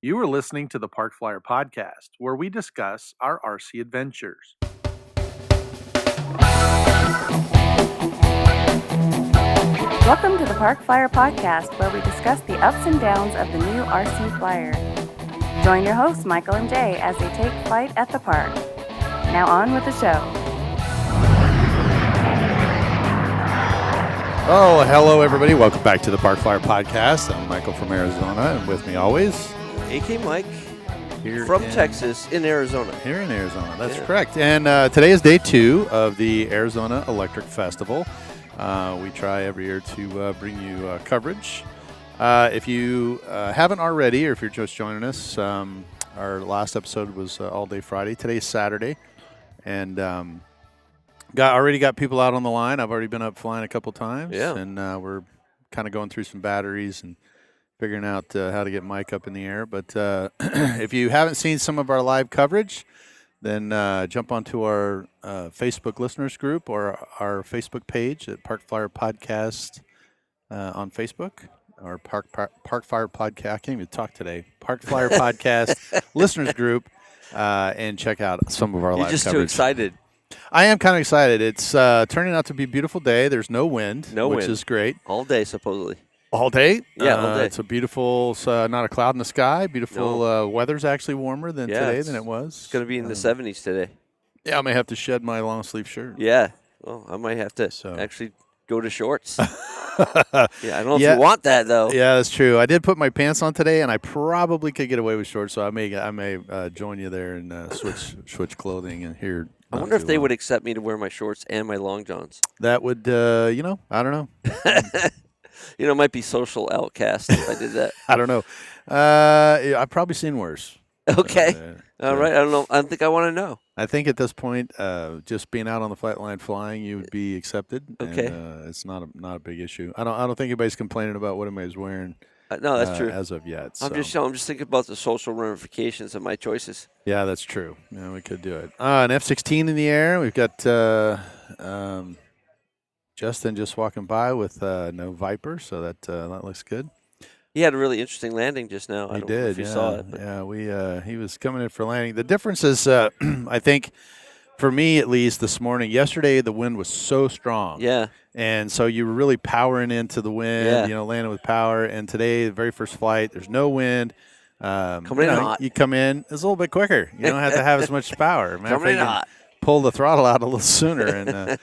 You are listening to the Park Flyer Podcast, where we discuss our RC adventures. Welcome to the Park Flyer Podcast, where we discuss the ups and downs of the new RC Flyer. Join your hosts, Michael and Jay, as they take flight at the park. Now on with the show. Oh, hello, everybody. Welcome back to the Park Flyer Podcast. I'm Michael from Arizona, and with me always, AK Mike from Texas in Arizona. Here in Arizona, that's correct. And today is day 2 of the Arizona Electric Festival. We try every year to bring you coverage. If you haven't already, or if you're just joining us, our last episode was all day Friday. Today's Saturday, and already got people out on the line. I've already been up flying a couple times, and we're kind of going through some batteries and figuring out how to get Mike up in the air. But if you haven't seen some of our live coverage, then jump onto our Facebook listeners group or our Facebook page at Park Flyer Podcast on Facebook, or Park Flyer Podcast. I can't even talk today. Park Flyer Podcast listeners group, and check out some of our live coverage. You're just too excited. I am kind of excited. It's turning out to be a beautiful day. There's no wind, which is great. All day, supposedly. All day? Yeah, all day. It's a beautiful, not a cloud in the sky. Beautiful weather's actually warmer than today than it was. It's going to be in the 70s today. Yeah, I may have to shed my long sleeve shirt. Yeah. Well, I might have to actually go to shorts. I don't know if you want that, though. Yeah, that's true. I did put my pants on today, and I probably could get away with shorts, so I may join you there and switch clothing and here. I wonder if they would accept me to wear my shorts and my long johns. That would, I don't know. It might be social outcast if I did that. I don't know. I've probably seen worse. Okay. All right. I don't know. I think I want to know. I think at this point, just being out on the flight line flying, you would be accepted. Okay. And, it's not a big issue. I don't think anybody's complaining about what anybody's wearing. No, that's true. As of yet. I'm just thinking about the social ramifications of my choices. Yeah, that's true. Yeah, we could do it. An F-16 in the air. We've got Justin just walking by with no Viper, so that looks good. He had a really interesting landing just now. I don't know if you saw it. Yeah, he was coming in for landing. The difference is, I think, for me at least this morning, yesterday the wind was so strong. Yeah. And so you were really powering into the wind, landing with power. And today, the very first flight, there's no wind. Coming in hot. You come in, it's a little bit quicker. You don't have to have as much power. Coming in hot. Pull the throttle out a little sooner, and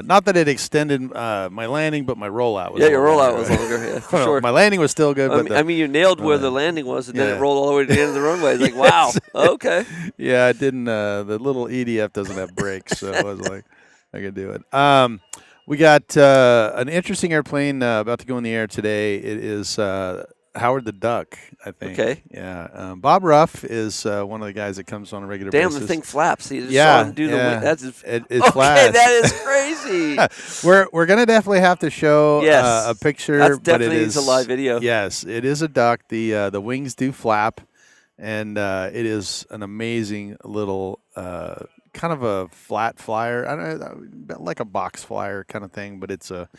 not that it extended my landing, but my rollout was your rollout was longer. Yeah, for sure. My landing was still good. But you nailed where the landing was, and then it rolled all the way to the end of the runway. It's like, wow, okay. Yeah, I didn't. The little EDF doesn't have brakes, so I was like, I could do it. We got an interesting airplane about to go in the air today. It is Howard the Duck, I think. Okay. Yeah. Bob Ruff is one of the guys that comes on a regular basis. Damn, the thing flaps. You just saw him do the wing. It flaps. That is crazy. We're going to definitely have to show a picture. That's definitely a live video. Yes, it is a duck. The wings do flap, and it is an amazing little kind of a flat flyer. I don't know, like a box flyer kind of thing, but it's a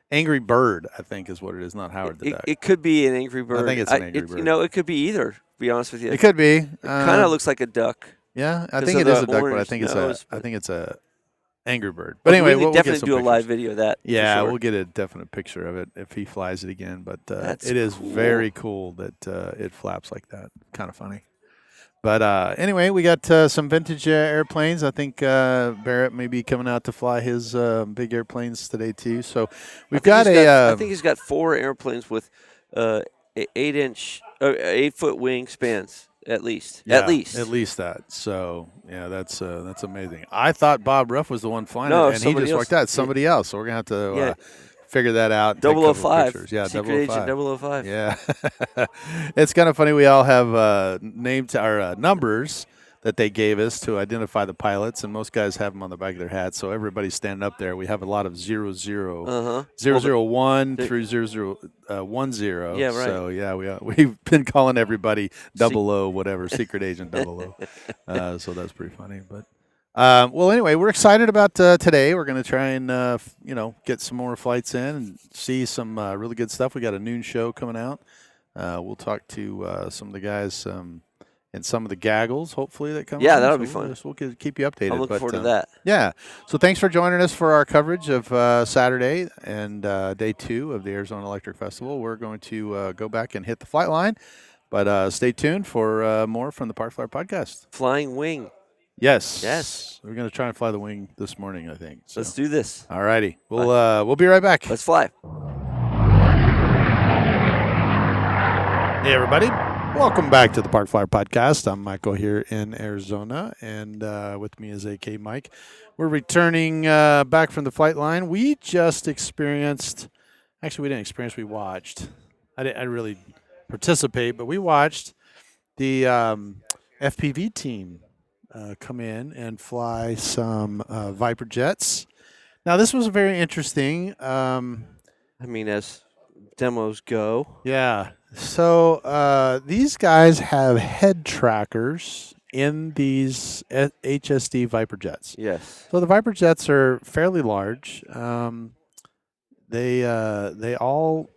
Angry Bird, I think, is what it is, not Howard the Duck. It could be an Angry Bird. I think it's an Angry Bird. It could be either, to be honest with you. It could be. It kind of looks like a duck. Yeah, I think it is a duck, but I think it's a Angry Bird. But anyway, we'll definitely get some do a pictures. live video of that. Yeah, for sure. we'll get a definite picture of it if he flies it again. But it is very cool that it flaps like that. Kind of funny. But anyway, we got some vintage airplanes. I think Barrett may be coming out to fly his big airplanes today too. So we've got I think he's got 4 airplanes with 8-foot wingspans at least. Yeah, at least that. So yeah, that's amazing. I thought Bob Ruff was the one flying it, and he just walked out. Somebody else. So we're gonna have to. Figure that out. 005. Yeah, Secret Agent 005. Yeah. It's kind of funny. We all have names our numbers that they gave us to identify the pilots, and most guys have them on the back of their hats. So everybody's standing up there. We have a lot of 00, 001 through 0010. Yeah, right. So we've been calling everybody 00, whatever, Secret Agent 00. So that's pretty funny, but. Well, anyway, we're excited about today. We're going to try and, get some more flights in and see some really good stuff. We got a noon show coming out. We'll talk to some of the guys and some of the gaggles, hopefully, that come. Yeah, that'll be fun. We'll keep you updated. I'm looking forward to that. Yeah. So thanks for joining us for our coverage of Saturday and day 2 of the Arizona Electric Festival. We're going to go back and hit the flight line, but stay tuned for more from the Park Flyer Podcast. Flying wing. Yes. We're going to try and fly the wing this morning, I think. So. Let's do this. All righty. We'll be right back. Let's fly. Hey, everybody. Welcome back to the Park Flyer Podcast. I'm Michael here in Arizona, and with me is AK Mike. We're returning back from the flight line. We just experienced – actually, we didn't experience, we watched. I didn't really participate, but we watched the FPV team come in and fly some Viper jets. Now, this was very interesting. As demos go. Yeah. So these guys have head trackers in these HSD Viper jets. Yes. So the Viper jets are fairly large. They all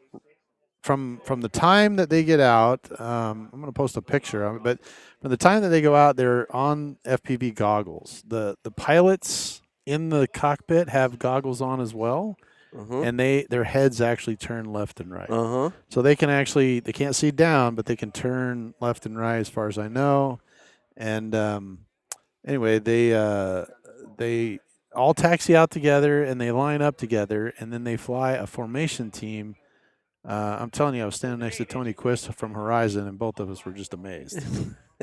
from the time that they get out. I'm going to post a picture of it, but from the time that they go out, they're on FPV goggles. The pilots in the cockpit have goggles on as well. And their heads actually turn left and right. So they can't see down, but they can turn left and right as far as I know. And anyway, they all taxi out together and they line up together, and then they fly a formation team. I'm telling you, I was standing next to Tony Quist from Horizon, and both of us were just amazed.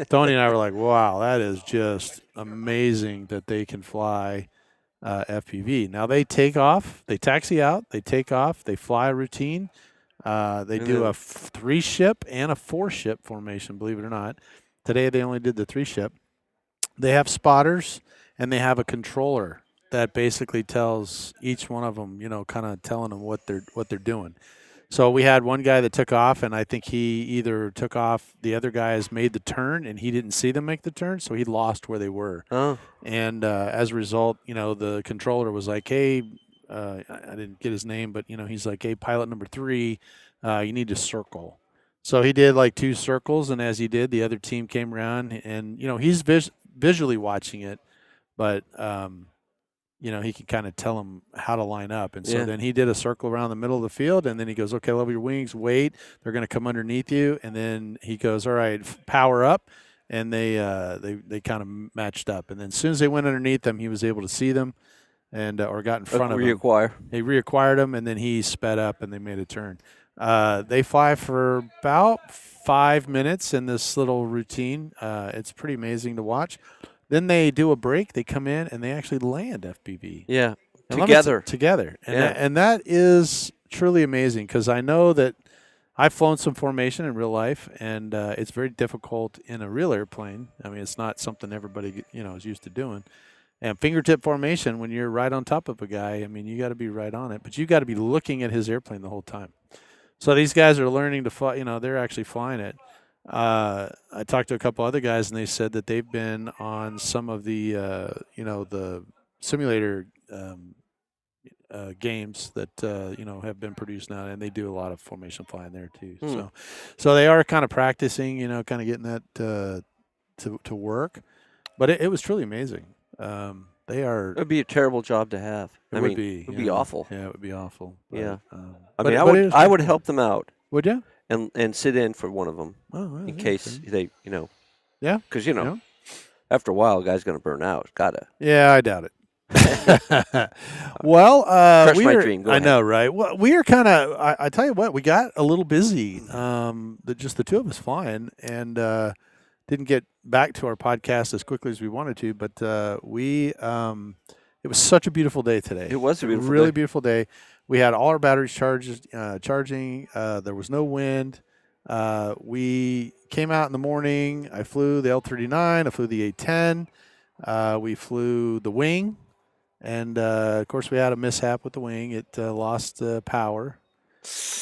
Tony and I were like, wow, that is just amazing that they can fly FPV. Now they take off, they taxi out, they take off, they fly a routine. They do a 3-ship and a 4-ship formation, believe it or not. Today they only did the 3-ship. They have spotters and they have a controller that basically tells each one of them, kind of telling them what they're doing. So we had one guy that took off, and I think he either took off, the other guys made the turn, and he didn't see them make the turn, so he lost where they were. And as a result, the controller was like, hey, I didn't get his name, but, he's like, hey, pilot number 3, you need to circle. So he did like 2 circles, and as he did, the other team came around, and, he's visually watching it, but he can kind of tell them how to line up. And so then he did a circle around the middle of the field, and then he goes, okay, level your wings, wait. They're going to come underneath you. And then he goes, all right, power up. And they kind of matched up. And then as soon as they went underneath them, he was able to see them and or got in front of them. They reacquired them, and then he sped up, and they made a turn. They fly for about 5 minutes in this little routine. It's pretty amazing to watch. Then they do a break. They come in and they actually land FPV. Yeah, and together. And that is truly amazing, because I know that I've flown some formation in real life, and it's very difficult in a real airplane. I mean, it's not something everybody is used to doing. And fingertip formation, when you're right on top of a guy, I mean, you got to be right on it, but you got to be looking at his airplane the whole time. So these guys are learning to fly. They're actually flying it. I talked to a couple other guys, and they said that they've been on some of the, the simulator games that, have been produced now, and they do a lot of formation flying there too. So they are kind of practicing, kind of getting that to work. But it was truly amazing. They are. It would be a terrible job to have. It would be awful. Yeah, it would be awful. But, yeah. I would help them out. Would you? And sit in for one of them in case they, Yeah. Because, after a while, a guy's going to burn out. Gotta. Yeah, I doubt it. Well, crush my dream. Go ahead. I know, right? Well, we are kind of. I tell you what, we got a little busy. Just the two of us flying, and didn't get back to our podcast as quickly as we wanted to. But it was such a beautiful day today. It was a beautiful, really beautiful day. We had all our batteries charging. There was no wind. We came out in the morning. I flew the L-39. I flew the A-10. We flew the wing. And, of course, we had a mishap with the wing. It lost power.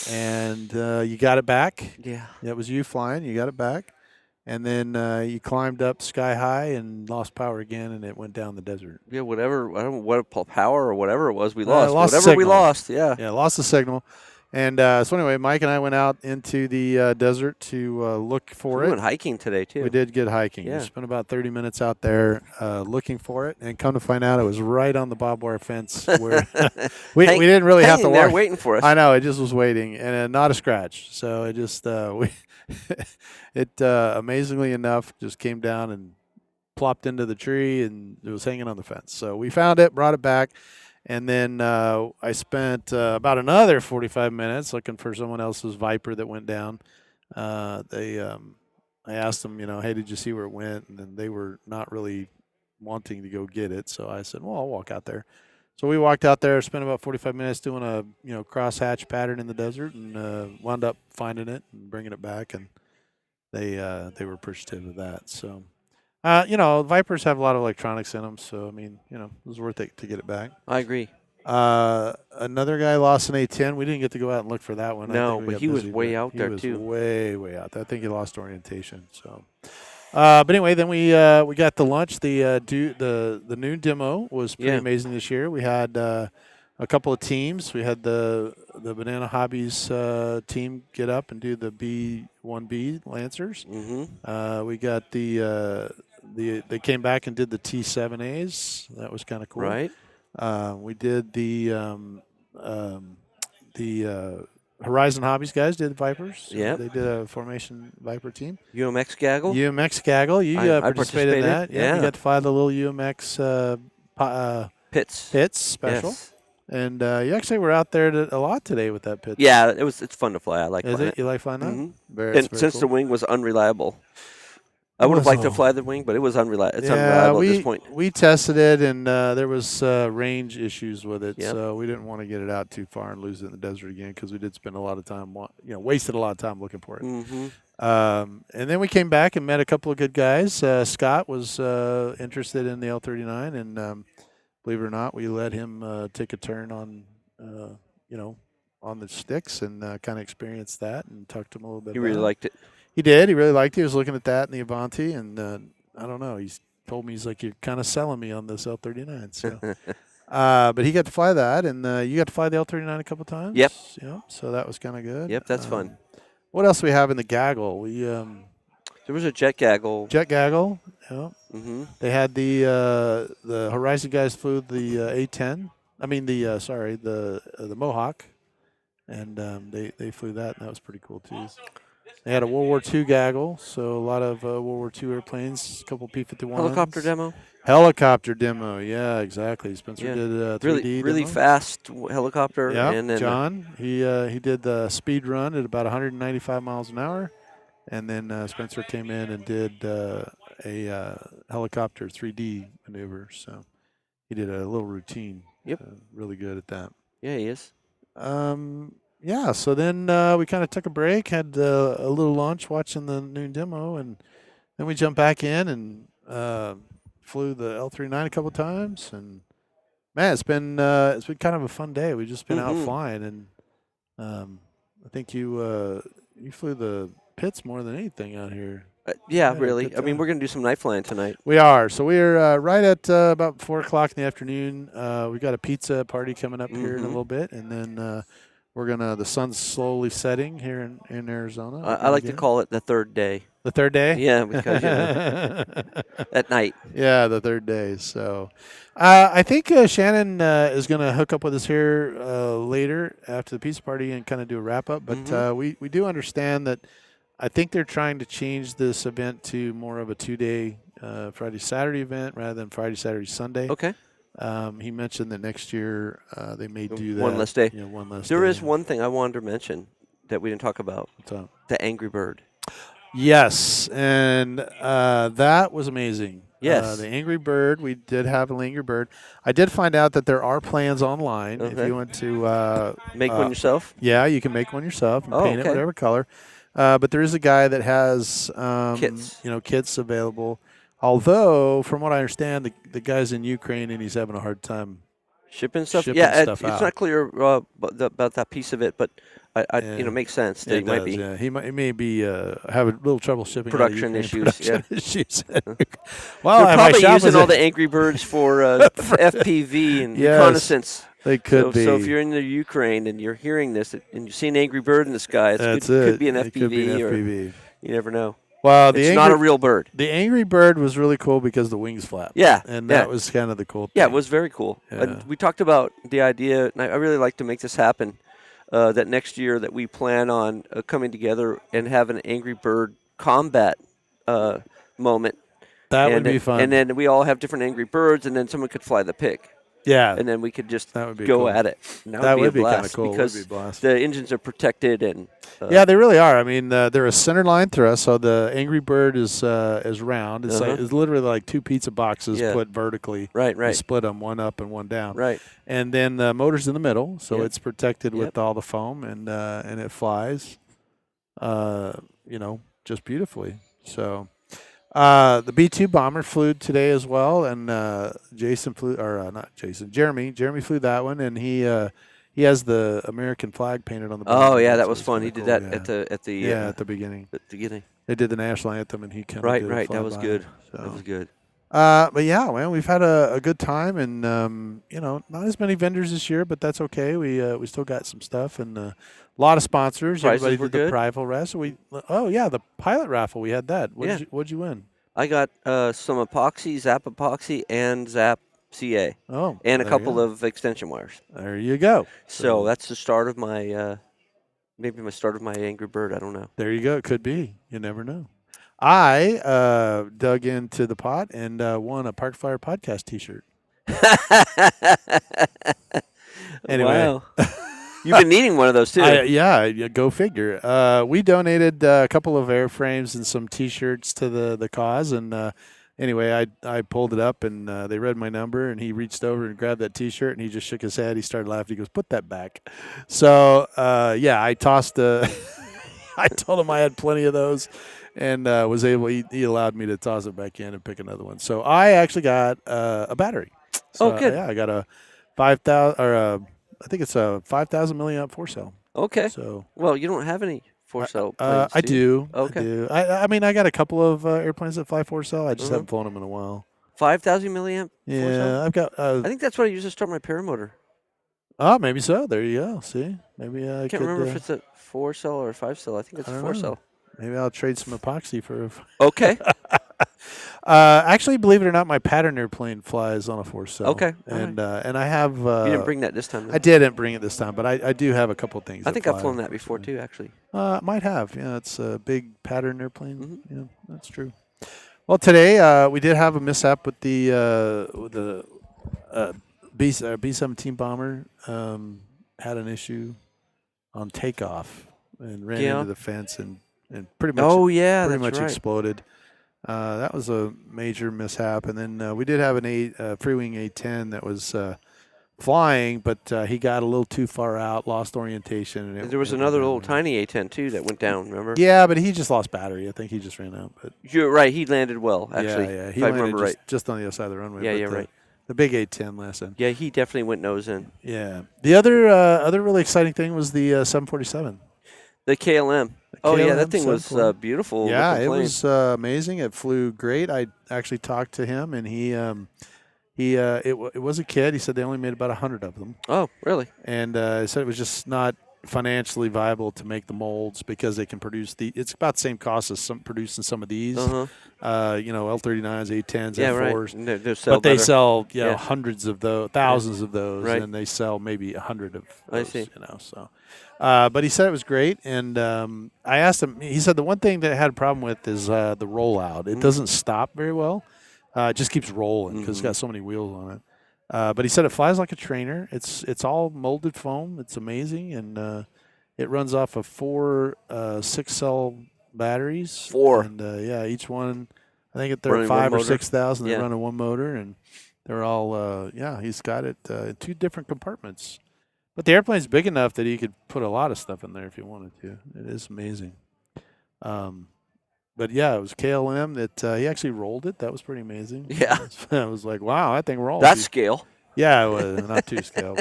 And you got it back. Yeah. That was you flying. You got it back. And then you climbed up sky high and lost power again, and it went down the desert. Yeah, whatever. I don't know what power or whatever it was. We lost. Lost whatever we lost. Yeah. Yeah, lost the signal. And so anyway, Mike and I went out into the desert to look for it. We went hiking today, too. We did get hiking. Yeah. We spent about 30 minutes out there looking for it, and come to find out it was right on the barbed wire fence where we didn't really have to there walk. waiting for us. I know, it just was waiting, and not a scratch. So it just amazingly enough just came down and plopped into the tree, and it was hanging on the fence. So we found it, brought it back. And then I spent about another 45 minutes looking for someone else's Viper that went down. I asked them, hey, did you see where it went? And then they were not really wanting to go get it. So I said, well, I'll walk out there. So we walked out there, spent about 45 minutes doing a crosshatch pattern in the desert, and wound up finding it and bringing it back. And they were appreciative of that. So. Vipers have a lot of electronics in them, so, it was worth it to get it back. I agree. Another guy lost an A10. We didn't get to go out and look for that one. No, but he was way out there, too. He was way, way out there. I think he lost orientation. So, but anyway, then we got the lunch. The noon demo was pretty amazing this year. We had a couple of teams. We had the Banana Hobbies team get up and do the B1B Lancers. Mm-hmm. We got they came back and did the T7As. That was kind of cool. Right. We did the Horizon Hobbies guys did Vipers. Yeah. They did a formation Viper team. UMX Gaggle. UMX Gaggle. You participated in that. Yeah. You got to fly the little UMX Pitts special. Yes. And you actually were out there a lot today with that Pitts. Yeah, it's fun to fly. I like Is flying it? You like flying that? Mm-hmm. And since cool. the wing was unreliable. I would have liked to fly the wing, but it was unreliable. It's unreliable at this point. We tested it, and there was range issues with it, Yep. so we didn't want to get it out too far and lose it in the desert again because we did spend a lot of time, wasted a lot of time looking for it. Mm-hmm. And then we came back and met a couple of good guys. Scott was interested in the L39, and believe it or not, we let him take a turn on, on the sticks and kind of experience that and talked to him a little bit. He really liked it. He did. He really liked it. He was looking at that in the Avanti, and I don't know. He's told me, he's like, you're kind of selling me on this L39. So, but he got to fly that, and you got to fly the L39 a couple times. Yep. Yep. So that was kind of good. Yep, that's fun. What else do we have in the gaggle? There was a jet gaggle. Jet gaggle. Yep. Mm-hmm. They had the Horizon guys flew the A10. I mean the Mohawk, and they flew that, and that was pretty cool too. They had a World War II gaggle, so a lot of World War II airplanes, a couple P-51s. Helicopter demo, yeah, exactly. Spencer did a 3D really demo. Fast helicopter. Yeah, and then John, he did the speed run at about 195 miles an hour, and then Spencer came in and did a helicopter 3D maneuver. So he did a little routine. Yep, really good at that. Yeah, he is. Yeah, so then we kind of took a break, had a little lunch watching the noon demo, and then we jumped back in and flew the L39 a couple times. And man, it's been kind of a fun day. We've just been out flying, and I think you flew the pits more than anything out here. Yeah, really. I mean, we're going to do some night flying tonight. We are. So we're right at about 4 o'clock in the afternoon. We've got a pizza party coming up here in a little bit, and then the sun's slowly setting here in Arizona. I like to call it the third day. The third day? Yeah, because at night. Yeah, the third day. So I think Shannon is going to hook up with us here later after the pizza party and kind of do a wrap-up. But we do understand that I think they're trying to change this event to more of a 2-day Friday-Saturday event rather than Friday-Saturday-Sunday. Okay. He mentioned that next year they may do that. One less day. One less day. There is yeah. one thing I wanted to mention that we didn't talk about. What's up? The Angry Bird. Yes, and that was amazing. Yes. The Angry Bird, we did have an Angry Bird. I did find out that there are plans online if you want to make one yourself. Yeah, you can make one yourself and paint it whatever color. But there is a guy that has kits available. Although, from what I understand, the guy's in Ukraine and he's having a hard time shipping stuff. Stuff it's not clear about that piece of it, but it makes sense that he might be. Yeah, he may be having a little trouble shipping. Production issues. Production issues. Well, they're probably using all the Angry Birds for FPV and reconnaissance. They could be. So if you're in the Ukraine and you're hearing this and you see an angry bird in the sky, could be an FPV, could be an FPV. Or you never know. Well, it's not a real bird. The angry bird was really cool because the wings flap. Yeah. And that was kind of the cool thing. Yeah, it was very cool. Yeah. We talked about the idea, and I really like to make this happen, that next year that we plan on coming together and have an angry bird combat moment. That would be fun. And then we all have different angry birds, and then someone could fly the pig. Yeah. And then we could just go cool. at it. That would be kind of cool. Because the engines are protected. And yeah, they really are. I mean, they're a center line thrust, so the angry bird is round. It's it's literally like two pizza boxes put vertically. Right. You split them, one up and one down. Right. And then the motor's in the middle, so it's protected with all the foam, and it flies, just beautifully. So. The B-2 bomber flew today as well, and Jeremy flew that one, and he has the American flag painted on the bottom. Oh yeah, that was fun. He did that at the beginning. At the beginning, they did the national anthem, and he kind of did right. That was good. So. That was good. But yeah, man, we've had a good time, and not as many vendors this year, but that's okay. We still got some stuff, and a lot of sponsors. Prices Everybody were did good. The Prival raffle. The pilot raffle. We had that. What'd you win? I got some epoxy, Zap epoxy, and Zap CA. Oh, and a couple of extension wires. There you go. So that's the start of my maybe my start of my Angry Bird. I don't know. There you go. It could be. You never know. I dug into the pot and won a Park Flyer podcast T-shirt. Anyway. Wow. You've been needing one of those, too. Yeah, go figure. We donated a couple of airframes and some T-shirts to the cause. And anyway, I pulled it up, and they read my number, and he reached over and grabbed that T-shirt, and he just shook his head. He started laughing. He goes, "Put that back." So, I tossed I told him I had plenty of those, and was able. He allowed me to toss it back in and pick another one. So I actually got a battery. So, good. Yeah, I got a 5,000 or I think it's a 5,000 milliamp 4-cell. Okay. So well, you don't have any 4-cell planes, I do. Okay. I do. I mean, I got a couple of airplanes that fly 4-cell. I just haven't flown them in a while. 5,000 milliamp. Yeah, 4-cell? I've got. I think that's what I use to start my paramotor. Oh, maybe so. There you go. See, maybe I can't remember if it's a 4-cell or a 5-cell. I think it's a 4-cell. Maybe I'll trade some epoxy for. Okay. Actually, believe it or not, my pattern airplane flies on a 4-cell. Okay. And I have. You didn't bring that this time. I didn't bring it this time, but I do have a couple of things. I think I've flown that before too, actually. Might have. Yeah, it's a big pattern airplane. Mm-hmm. Yeah, that's true. Well, today we did have a mishap with the B-17 bomber. Had an issue on takeoff and ran into the fence and pretty much. Oh yeah, pretty much right. exploded. That was a major mishap, and then we did have an free-wing A-10 that was flying, but he got a little too far out, lost orientation. And there was another little tiny A-10 too that went down. Remember? Yeah, but he just lost battery. I think he just ran out. But you're right. He landed well, actually. Yeah. He landed just on the other side of the runway. Yeah, right. The big A-10 last in. Yeah, he definitely went nose in. Yeah. The other really exciting thing was the 747. The KLM. Oh, yeah, that thing was beautiful. Yeah, it was amazing. It flew great. I actually talked to him, and it was a kid. He said they only made about 100 of them. Oh, really? And he said it was just not financially viable to make the molds because they can produce it's about the same cost as producing some of these. L39s, A10s, F4s. Right. But they sell hundreds of those, thousands of those, right. and they sell maybe 100 of those. I see. So. But he said it was great, and I asked him. He said the one thing that I had a problem with is the rollout. It doesn't stop very well. It just keeps rolling because it's got so many wheels on it. But he said it flies like a trainer. It's all molded foam. It's amazing, and it runs off of 4 6-cell batteries. 4. And each one, I think they're 5 or 6,000. They're running one motor, and they're all he's got it in 2 different compartments. But the airplane's big enough that he could put a lot of stuff in there if he wanted to. It is amazing. But yeah, it was KLM that he actually rolled it. That was pretty amazing. Yeah. I was like, wow, that thing rolled. That's scale. Yeah, it was not too scale,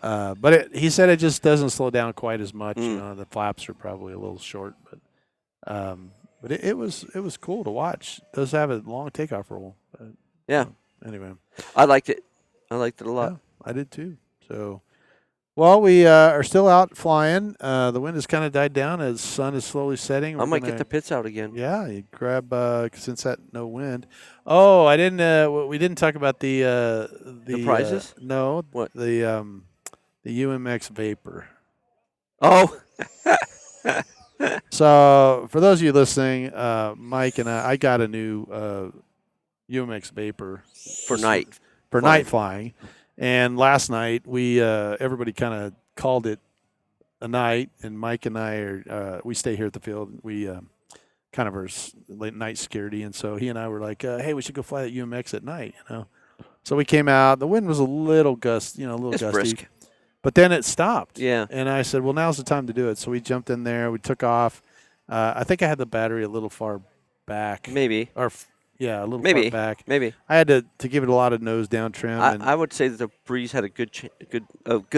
but he said it just doesn't slow down quite as much. The flaps are probably a little short, but it was cool to watch. It does have a long takeoff roll. But, yeah. Anyway, I liked it. I liked it a lot. Yeah, I did too. So, well, we are still out flying. The wind has kind of died down as the sun is slowly setting. I We're might get gonna, the pits out again. yeah, you grab since that no wind. Oh, I didn't. We didn't talk about The prizes? no What? the UMX Vapor. Oh, So for those of you listening, Mike and I got a new UMX Vapor for night for flying. night flying, and last night we everybody kind of called it a night, and Mike and I are we stay here at the field. We kind of are late night scaredy, and so he and I were like, hey, we should go fly that UMX at night, you know. So we came out. The wind was a little gusty, a little It's gusty. brisk. But then it stopped. Yeah. And I said, well, now's the time to do it. So we jumped in there. We took off. I think I had the battery a little far back. Maybe. Or, yeah, a little Maybe. far back. Maybe. I had to give it a lot of nose down trim. I would say that the breeze had a good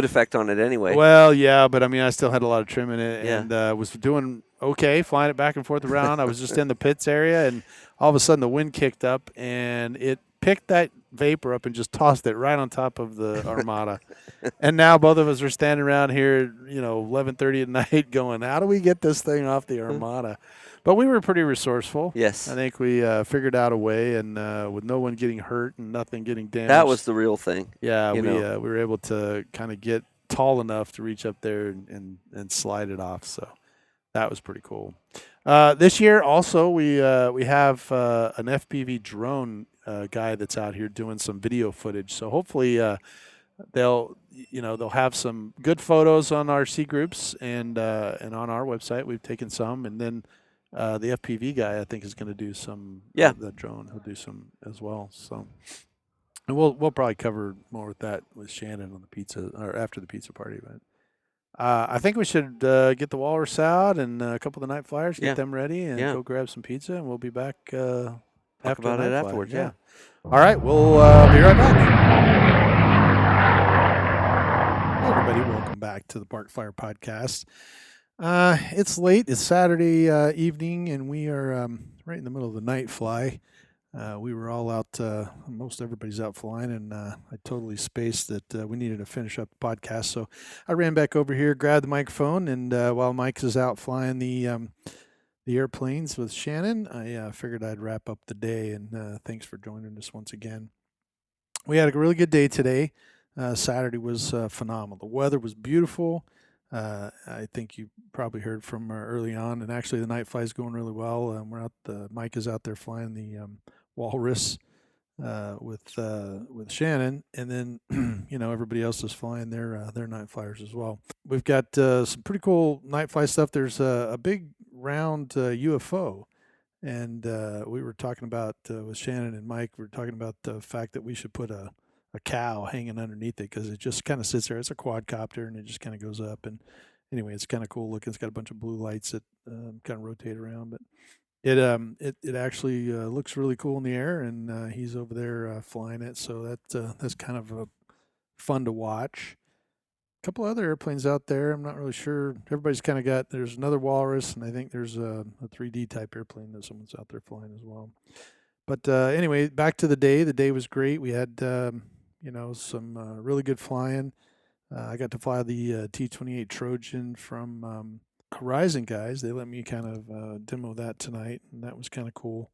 effect on it anyway. Well, yeah, but I mean, I still had a lot of trim in it, Yeah. and was doing okay, flying it back and forth around. I was just in the pits area, and all of a sudden the wind kicked up, and it picked that vapor up and just tossed it right on top of the Armada. And now both of us are standing around here, 11:30 at night, going, "How do we get this thing off the Armada?" But we were pretty resourceful. Yes. I think we figured out a way, and with no one getting hurt and nothing getting damaged. That was the real thing. Yeah, you we know. we were able to kind of get tall enough to reach up there and slide it off. So that was pretty cool. This year also we have an FPV drone guy that's out here doing some video footage. So hopefully they'll have some good photos on our C groups and on our website. We've taken some, and then the FPV guy I think is going to do some. Yeah. The drone he'll do some as well. So. And we'll probably cover more with that with Shannon on the pizza or after the pizza party. But I think we should get the Walrus out and a couple of the night flyers, get them ready, and go grab some pizza, and we'll be back Talk after about the it night afterwards. flyer. Yeah. All right, we'll be right back. Hey everybody, welcome back to the Park Flyer Podcast. It's late. It's Saturday evening, and we are right in the middle of the night fly. We were all out, most everybody's out flying, and I totally spaced that we needed to finish up the podcast. So I ran back over here, grabbed the microphone, and while Mike is out flying the airplanes with Shannon, I figured I'd wrap up the day, and thanks for joining us once again. We had a really good day today. Saturday was phenomenal. The weather was beautiful. I think you probably heard from early on, and actually the night fly is going really well. We're out. Mike is out there flying the Walrus with Shannon, and then everybody else is flying their night flyers as well. We've got some pretty cool night fly stuff. There's a big round UFO, and we were talking about with Shannon and Mike. We were talking about the fact that we should put a cow hanging underneath it because it just kind of sits there. It's a quadcopter, and it just kind of goes up. And anyway, it's kind of cool looking. It's got a bunch of blue lights that kind of rotate around, but it actually looks really cool in the air, and he's over there flying it. So that's kind of fun to watch. A couple other airplanes out there. I'm not really sure. Everybody's kind of got. There's another Walrus, and I think there's a 3D type airplane that someone's out there flying as well. But anyway, back to the day. The day was great. We had some really good flying. I got to fly the T-28 Trojan from Horizon guys. They let me kind of demo that tonight, and that was kind of cool.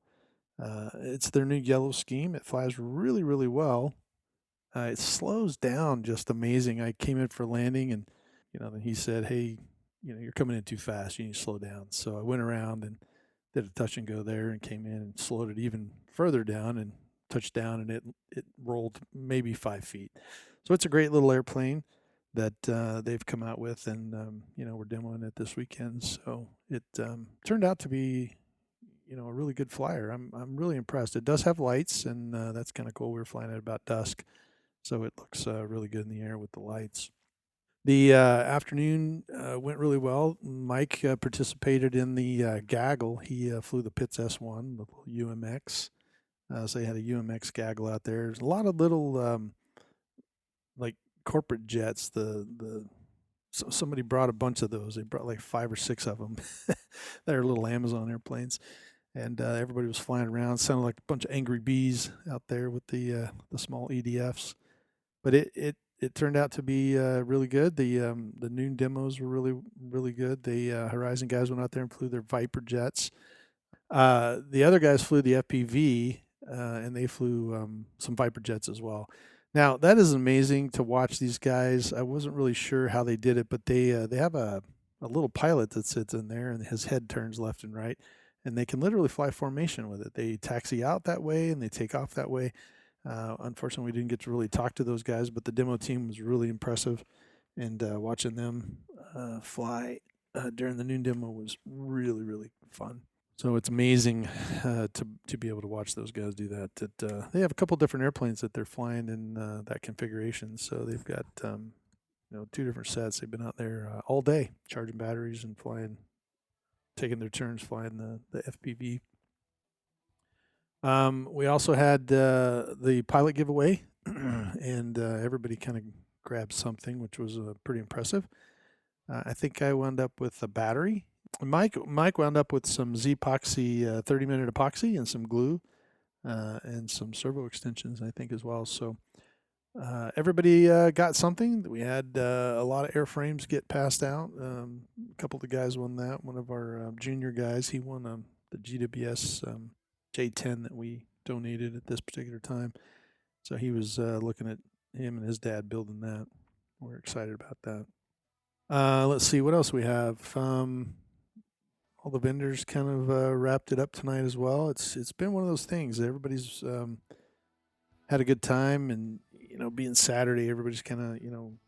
It's their new yellow scheme. It flies really, really well. It slows down just amazing. I came in for landing, and then he said, "Hey, you're coming in too fast. You need to slow down." So I went around and did a touch and go there, and came in and slowed it even further down and touched down, and it rolled maybe 5 feet. So it's a great little airplane that they've come out with, and we're demoing it this weekend. So it turned out to be a really good flyer. I'm really impressed. It does have lights, and that's kind of cool. We were flying at about dusk, so it looks really good in the air with the lights. The afternoon went really well. Mike participated in the gaggle. He flew the Pitts S1, the little UMX. So they had a UMX gaggle out there. There's a lot of little like corporate jets. Somebody brought a bunch of those. They brought like 5 or 6 of them. They're little Amazon airplanes, and everybody was flying around. Sounded like a bunch of angry bees out there with the small EDFs. But it it turned out to be really good. The noon demos were really good. The Horizon guys went out there and flew their Viper jets. The other guys flew the FPV, and they flew some Viper jets as well. Now that is amazing to watch these guys. I wasn't really sure how they did it, but they have a little pilot that sits in there, and his head turns left and right, and they can literally fly formation with it. They taxi out that way and they take off that way. Unfortunately, we didn't get to really talk to those guys, but the demo team was really impressive, and watching them fly during the noon demo was really fun. So it's amazing to be able to watch those guys do that. They have a couple different airplanes that they're flying in that configuration. So they've got 2 different sets. They've been out there all day charging batteries and flying, taking their turns flying the FPV. We also had the pilot giveaway, and everybody kind of grabbed something, which was pretty impressive. I think I wound up with a battery. Mike wound up with some Z-epoxy, 30-minute epoxy, and some glue, and some servo extensions, I think, as well. So everybody got something. We had a lot of airframes get passed out. A couple of the guys won that. One of our junior guys, he won the GWS J10 that we donated at this particular time. So he was looking at him and his dad building that. We're excited about that. Let's see what else we have. All the vendors kind of wrapped it up tonight as well. It's been one of those things. Everybody's had a good time, and being Saturday, everybody's kind of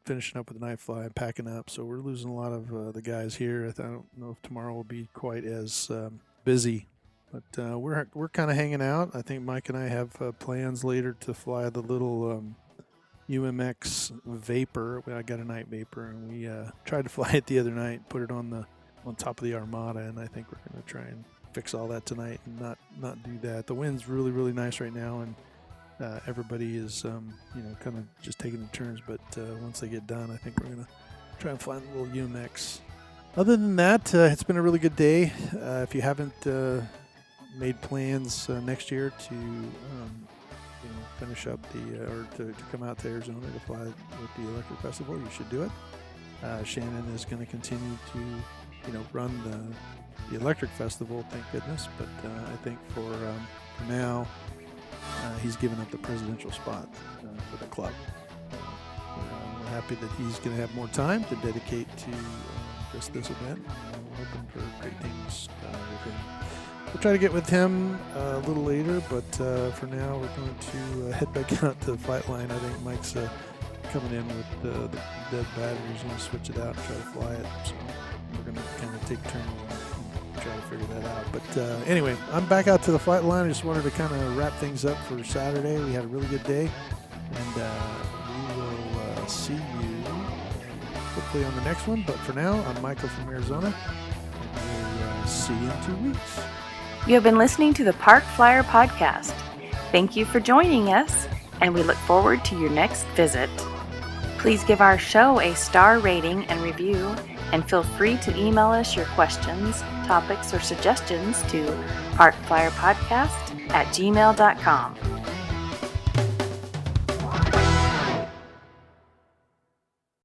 finishing up with the night fly and packing up. So we're losing a lot of the guys here. I don't know if tomorrow will be quite as busy, but we're kind of hanging out. I think Mike and I have plans later to fly the little UMX Vapor. I got a night Vapor, and we tried to fly it the other night, put it on top of the Armada, and I think we're going to try and fix all that tonight and not do that. The wind's really nice right now, and everybody is kind of just taking the turns, but once they get done, I think we're going to try and fly the little UMX. Other than that, it's been a really good day. If you haven't made plans next year to finish up or to come out to Arizona to fly with the Electric Festival, you should do it. Shannon is going to continue to run the Electric Festival, thank goodness. But I think for now, he's given up the presidential spot for the club. We're happy that he's going to have more time to dedicate to just this event. We're hoping for great things with him. We'll try to get with him a little later, but for now, we're going to head back out to the flight line. I think Mike's coming in with the dead batteries. He's going to switch it out and try to fly it. So we're going to kind of take turns and try to figure that out. But anyway, I'm back out to the flight line. I just wanted to kind of wrap things up for Saturday. We had a really good day, and we will see you hopefully on the next one. But for now, I'm Michael from Arizona, and we'll see you in 2 weeks. You have been listening to the Park Flyer Podcast. Thank you for joining us, and we look forward to your next visit. Please give our show a star rating and review, and feel free to email us your questions, topics, or suggestions to parkflyerpodcast@gmail.com.